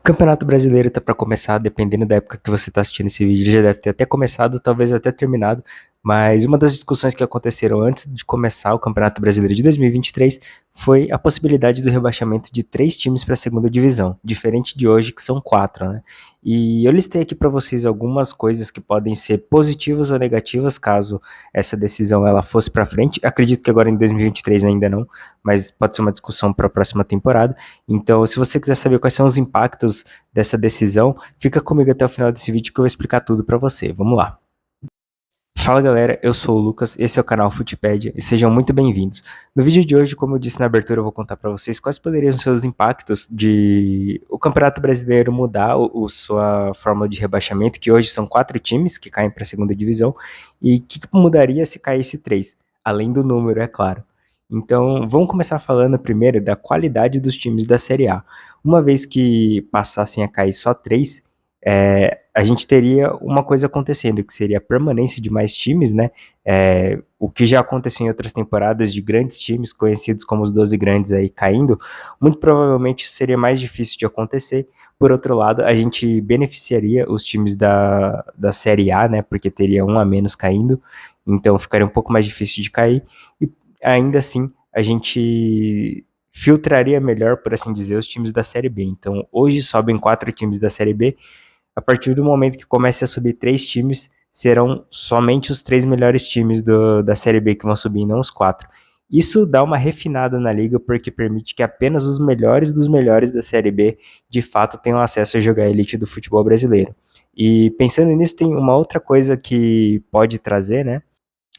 Campeonato Brasileiro tá para começar, dependendo da época que você está assistindo esse vídeo, ele já deve ter até começado, talvez até terminado, mas uma das discussões que aconteceram antes de começar o Campeonato Brasileiro de 2023 foi a possibilidade do rebaixamento de 3 times para a segunda divisão, diferente de hoje que são 4, né? E eu listei aqui para vocês algumas coisas que podem ser positivas ou negativas caso essa decisão ela fosse para frente. Acredito que agora em 2023 ainda não, mas pode ser uma discussão para a próxima temporada. Então, se você quiser saber quais são os impactos dessa decisão, fica comigo até o final desse vídeo que eu vou explicar tudo para você. Vamos lá. Fala galera, eu sou o Lucas, esse é o canal Futpedia e sejam muito bem-vindos. No vídeo de hoje, como eu disse na abertura, eu vou contar para vocês quais poderiam ser os impactos de o Campeonato Brasileiro mudar sua fórmula de rebaixamento, que hoje são 4 times que caem para a segunda divisão, e o que mudaria se caísse 3, além do número, é claro. Então, vamos começar falando primeiro da qualidade dos times da Série A. Uma vez que passassem a cair só 3, a gente teria uma coisa acontecendo, que seria a permanência de mais times, né? O que já aconteceu em outras temporadas de grandes times, conhecidos como os 12 grandes aí caindo, muito provavelmente seria mais difícil de acontecer. Por outro lado, a gente beneficiaria os times da Série A, né? Porque teria um a menos caindo, então ficaria um pouco mais difícil de cair, e ainda assim a gente filtraria melhor, por assim dizer, os times da Série B. Então, hoje sobem 4 times da Série B. A partir do momento que comece a subir 3 times, serão somente os 3 melhores times da Série B que vão subir, não os 4. Isso dá uma refinada na liga, porque permite que apenas os melhores dos melhores da Série B, de fato, tenham acesso a jogar a elite do futebol brasileiro. E pensando nisso, tem uma outra coisa que pode trazer, né?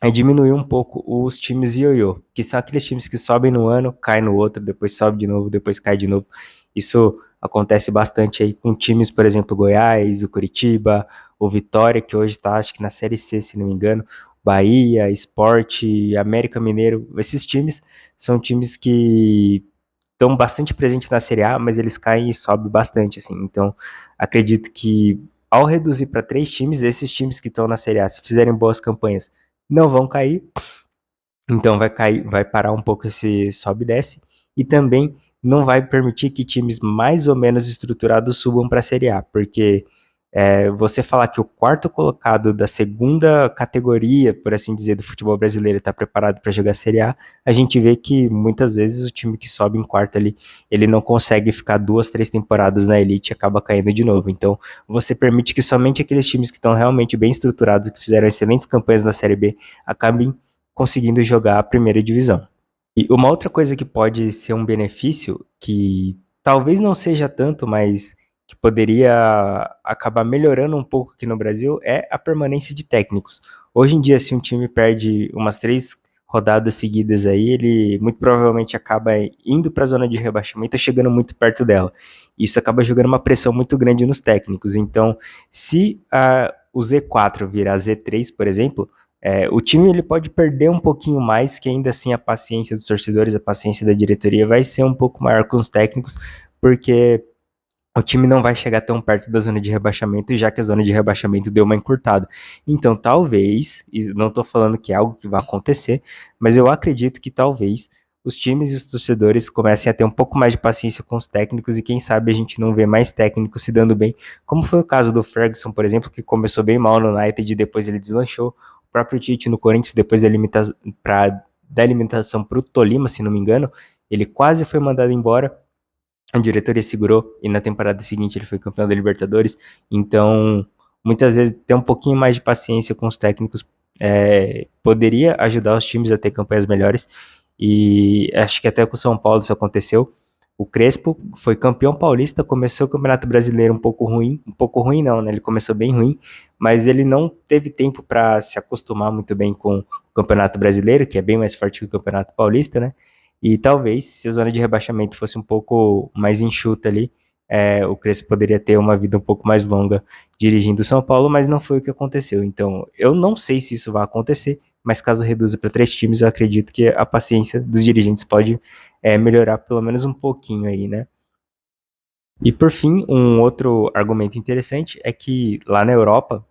É diminuir um pouco os times ioiô, que são aqueles times que sobem no ano, caem no outro, depois sobe de novo, depois cai de novo. Isso acontece bastante aí com times, por exemplo, Goiás, o Curitiba, o Vitória, que hoje está, acho que na Série C, se não me engano, Bahia, Sport, América Mineiro. Esses times são times que estão bastante presentes na Série A, mas eles caem e sobem bastante, assim. Então, acredito que ao reduzir para 3 times, esses times que estão na Série A, se fizerem boas campanhas, não vão cair, então vai parar um pouco esse sobe e desce, e também não vai permitir que times mais ou menos estruturados subam para a Série A, porque você falar que o quarto colocado da segunda categoria, por assim dizer, do futebol brasileiro está preparado para jogar Série A gente vê que muitas vezes o time que sobe em quarto ali, ele não consegue ficar 2, 3 temporadas na elite e acaba caindo de novo. Então, você permite que somente aqueles times que estão realmente bem estruturados, que fizeram excelentes campanhas na Série B, acabem conseguindo jogar a primeira divisão. E uma outra coisa que pode ser um benefício, que talvez não seja tanto, mas que poderia acabar melhorando um pouco aqui no Brasil, é a permanência de técnicos. Hoje em dia, se um time perde umas 3 rodadas seguidas aí, ele muito provavelmente acaba indo para a zona de rebaixamento, chegando muito perto dela. Isso acaba jogando uma pressão muito grande nos técnicos. Então, se o Z4 virar Z3, por exemplo, o time ele pode perder um pouquinho mais, que ainda assim a paciência dos torcedores, a paciência da diretoria vai ser um pouco maior com os técnicos, porque o time não vai chegar tão perto da zona de rebaixamento, já que a zona de rebaixamento deu uma encurtada. Então, talvez, e não estou falando que é algo que vai acontecer, mas eu acredito que talvez os times e os torcedores comecem a ter um pouco mais de paciência com os técnicos e quem sabe a gente não vê mais técnicos se dando bem, como foi o caso do Ferguson, por exemplo, que começou bem mal no United e depois ele deslanchou. O próprio Tite no Corinthians, depois da limitação para o Tolima, se não me engano, ele quase foi mandado embora, a diretoria segurou e na temporada seguinte ele foi campeão da Libertadores. Então, muitas vezes ter um pouquinho mais de paciência com os técnicos poderia ajudar os times a ter campanhas melhores. E acho que até com o São Paulo isso aconteceu. O Crespo foi campeão paulista, começou o Campeonato Brasileiro um pouco ruim não, né? Ele começou bem ruim, mas ele não teve tempo para se acostumar muito bem com o Campeonato Brasileiro, que é bem mais forte que o Campeonato Paulista, né? E talvez, se a zona de rebaixamento fosse um pouco mais enxuta ali, o Crespo poderia ter uma vida um pouco mais longa dirigindo o São Paulo, mas não foi o que aconteceu. Então, eu não sei se isso vai acontecer, mas caso reduza para 3 times, eu acredito que a paciência dos dirigentes pode melhorar pelo menos um pouquinho aí, né? E por fim, um outro argumento interessante é que lá na Europa,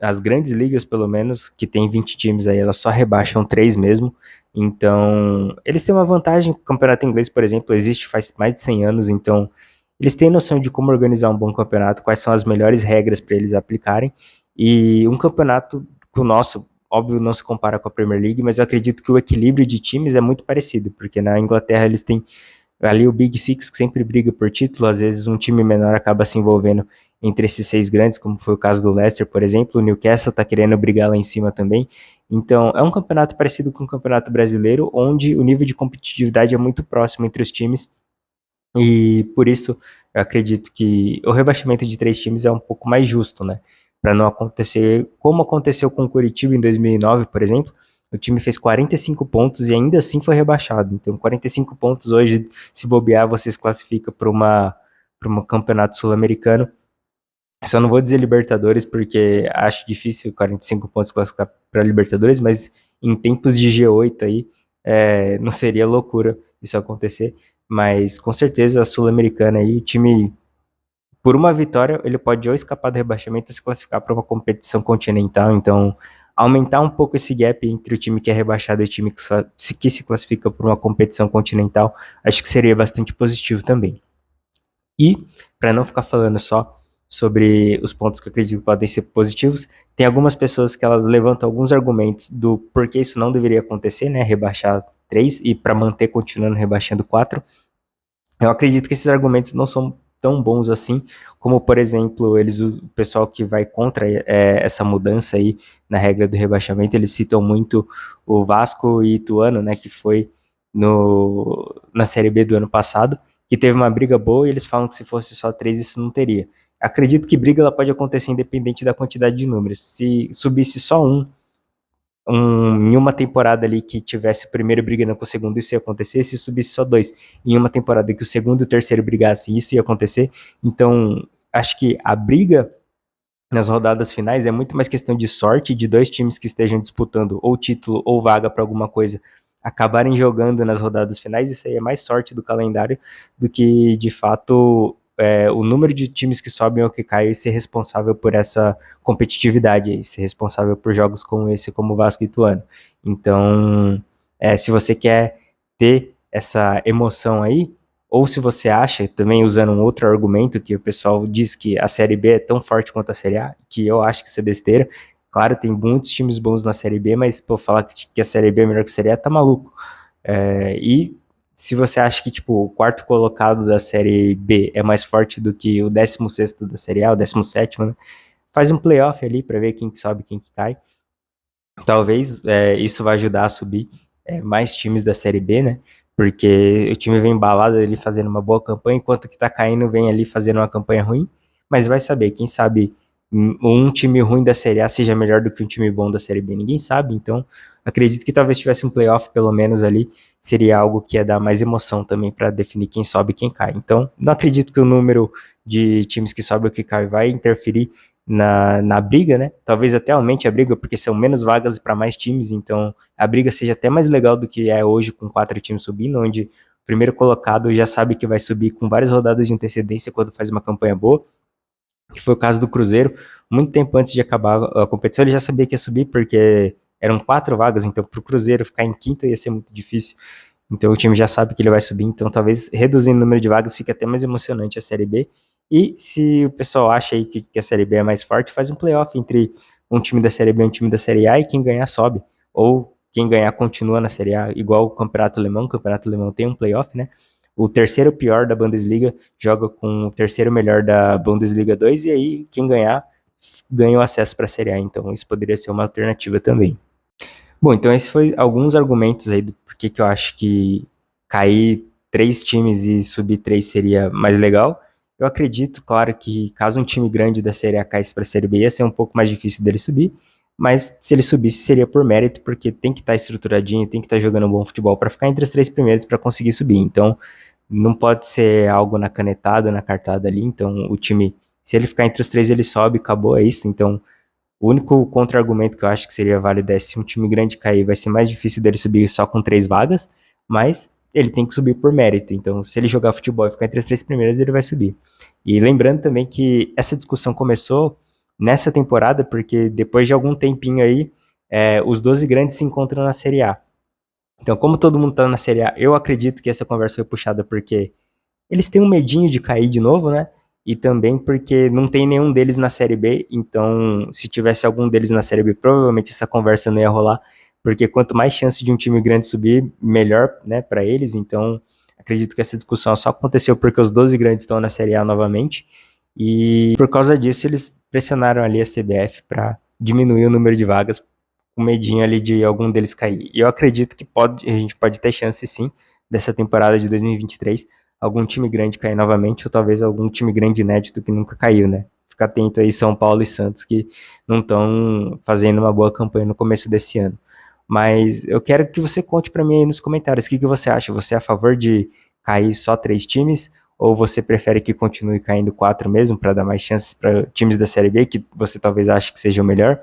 as grandes ligas, pelo menos, que tem 20 times aí, elas só rebaixam 3 mesmo. Então, eles têm uma vantagem. O campeonato inglês, por exemplo, existe faz mais de 100 anos, então eles têm noção de como organizar um bom campeonato, quais são as melhores regras para eles aplicarem, e um campeonato que o nosso, óbvio, não se compara com a Premier League, mas eu acredito que o equilíbrio de times é muito parecido, porque na Inglaterra eles têm ali o Big Six que sempre briga por título, às vezes um time menor acaba se envolvendo entre esses 6 grandes, como foi o caso do Leicester, por exemplo. O Newcastle está querendo brigar lá em cima também. Então, é um campeonato parecido com o Campeonato Brasileiro, onde o nível de competitividade é muito próximo entre os times, e por isso eu acredito que o rebaixamento de 3 times é um pouco mais justo, né? Para não acontecer como aconteceu com o Curitiba em 2009, por exemplo. O time fez 45 pontos e ainda assim foi rebaixado. Então, 45 pontos hoje, se bobear, você se classifica para um campeonato sul-americano. Só não vou dizer Libertadores, porque acho difícil 45 pontos classificar para Libertadores, mas em tempos de G8 aí, não seria loucura isso acontecer. Mas com certeza a Sul-Americana aí, o time, por uma vitória, ele pode ou escapar do rebaixamento ou se classificar para uma competição continental. Então, aumentar um pouco esse gap entre o time que é rebaixado e o time que se classifica para uma competição continental, acho que seria bastante positivo também. E, para não ficar falando só sobre os pontos que eu acredito que podem ser positivos, tem algumas pessoas que elas levantam alguns argumentos do porquê isso não deveria acontecer, né, rebaixar 3 e para manter continuando rebaixando 4. Eu acredito que esses argumentos não são tão bons assim, como, por exemplo, o pessoal que vai contra essa mudança aí na regra do rebaixamento, eles citam muito o Vasco e Ituano, né, que foi na Série B do ano passado, que teve uma briga boa e eles falam que se fosse só 3 isso não teria. Acredito que briga ela pode acontecer independente da quantidade de números. Se subisse só em uma temporada ali que tivesse o primeiro brigando com o segundo, isso ia acontecer. Se subisse só 2 em uma temporada que o segundo e o terceiro brigassem, isso ia acontecer. Então, acho que a briga nas rodadas finais é muito mais questão de sorte, de 2 times que estejam disputando ou título ou vaga para alguma coisa acabarem jogando nas rodadas finais. Isso aí é mais sorte do calendário do que, de fato, o número de times que sobem ou que caem e ser responsável por essa competitividade, e ser responsável por jogos como esse, como o Vasco e Ituano. Então, se você quer ter essa emoção aí, ou se você acha, também usando um outro argumento, que o pessoal diz que a Série B é tão forte quanto a Série A, que eu acho que isso é besteira. Claro, tem muitos times bons na Série B, mas falar que a Série B é melhor que a Série A, tá maluco. E se você acha que tipo, o quarto colocado da Série B é mais forte do que o 16º da Série A, o 17º, né? Faz um playoff ali para ver quem que sobe e quem que cai. Talvez isso vai ajudar a subir mais times da Série B, né? Porque o time vem embalado ali fazendo uma boa campanha, enquanto que tá caindo vem ali fazendo uma campanha ruim. Mas vai saber, quem sabe um time ruim da Série A seja melhor do que um time bom da Série B. Ninguém sabe, então acredito que talvez tivesse um playoff pelo menos ali, seria algo que ia dar mais emoção também para definir quem sobe e quem cai. Então não acredito que o número de times que sobe ou que cai vai interferir na briga, né? Talvez até aumente a briga, porque são menos vagas para mais times, então a briga seja até mais legal do que é hoje com 4 times subindo, onde o primeiro colocado já sabe que vai subir com várias rodadas de antecedência quando faz uma campanha boa, que foi o caso do Cruzeiro. Muito tempo antes de acabar a competição, ele já sabia que ia subir, porque eram 4 vagas, então para o Cruzeiro ficar em quinto ia ser muito difícil. Então o time já sabe que ele vai subir, então talvez reduzindo o número de vagas fique até mais emocionante a Série B. E se o pessoal acha aí que a Série B é mais forte, faz um playoff entre um time da Série B e um time da Série A, e quem ganhar sobe. Ou quem ganhar continua na Série A, igual o Campeonato Alemão. O Campeonato Alemão tem um playoff, né? O terceiro pior da Bundesliga joga com o terceiro melhor da Bundesliga 2, e aí quem ganhar ganha o acesso para a Série A. Então isso poderia ser uma alternativa também. Bom, então esses foram alguns argumentos aí do porquê que eu acho que cair 3 times e subir 3 seria mais legal. Eu acredito, claro, que caso um time grande da Série A caísse para a Série B, ia ser um pouco mais difícil dele subir, mas se ele subisse seria por mérito, porque tem que estar estruturadinho, tem que estar jogando um bom futebol para ficar entre os 3 primeiros para conseguir subir. Então, não pode ser algo na canetada, na cartada ali. Então, o time, se ele ficar entre os 3, ele sobe, acabou, é isso. Então, o único contra-argumento que eu acho que seria válido é se um time grande cair, vai ser mais difícil dele subir só com 3 vagas, mas ele tem que subir por mérito. Então, se ele jogar futebol e ficar entre as 3 primeiras, ele vai subir. E lembrando também que essa discussão começou nessa temporada, porque depois de algum tempinho aí, os 12 grandes se encontram na Série A. Então, como todo mundo está na Série A, eu acredito que essa conversa foi puxada porque eles têm um medinho de cair de novo, né? E também porque não tem nenhum deles na Série B, então se tivesse algum deles na Série B, provavelmente essa conversa não ia rolar, porque quanto mais chance de um time grande subir, melhor, né, para eles. Então, acredito que essa discussão só aconteceu porque os 12 grandes estão na Série A novamente, e por causa disso eles pressionaram ali a CBF para diminuir o número de vagas, com medinho ali de algum deles cair. E eu acredito que a gente pode ter chance sim, dessa temporada de 2023, algum time grande cair novamente, ou talvez algum time grande inédito que nunca caiu, né? Fica atento aí São Paulo e Santos, que não estão fazendo uma boa campanha no começo desse ano. Mas eu quero que você conte para mim aí nos comentários o que você acha. Você é a favor de cair só 3 times? Ou você prefere que continue caindo 4 mesmo, para dar mais chances para times da Série B, que você talvez ache que seja o melhor?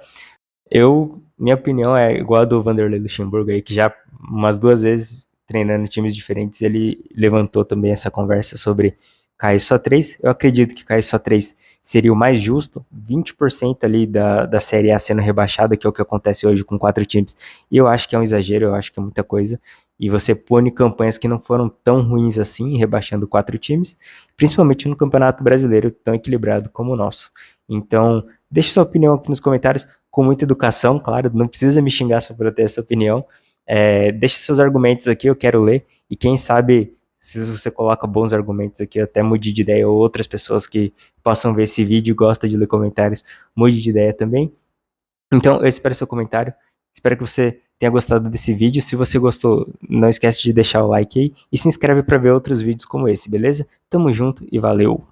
Minha opinião é igual a do Vanderlei Luxemburgo aí, que já umas 2 vezes treinando times diferentes, ele levantou também essa conversa sobre cair só 3. Eu acredito que cair só 3 seria o mais justo, 20% ali da Série A sendo rebaixada, que é o que acontece hoje com 4 times, e eu acho que é um exagero, eu acho que é muita coisa, e você pune campanhas que não foram tão ruins assim, rebaixando 4 times, principalmente no Campeonato Brasileiro, tão equilibrado como o nosso. Então, deixe sua opinião aqui nos comentários, com muita educação, claro, não precisa me xingar só para ter essa opinião. Deixe seus argumentos aqui, eu quero ler, e quem sabe, se você coloca bons argumentos aqui, eu até mude de ideia, ou outras pessoas que possam ver esse vídeo e gostam de ler comentários, mude de ideia também. Então, eu espero seu comentário, espero que você tenha gostado desse vídeo. Se você gostou, não esquece de deixar o like aí, e se inscreve para ver outros vídeos como esse, beleza? Tamo junto e valeu!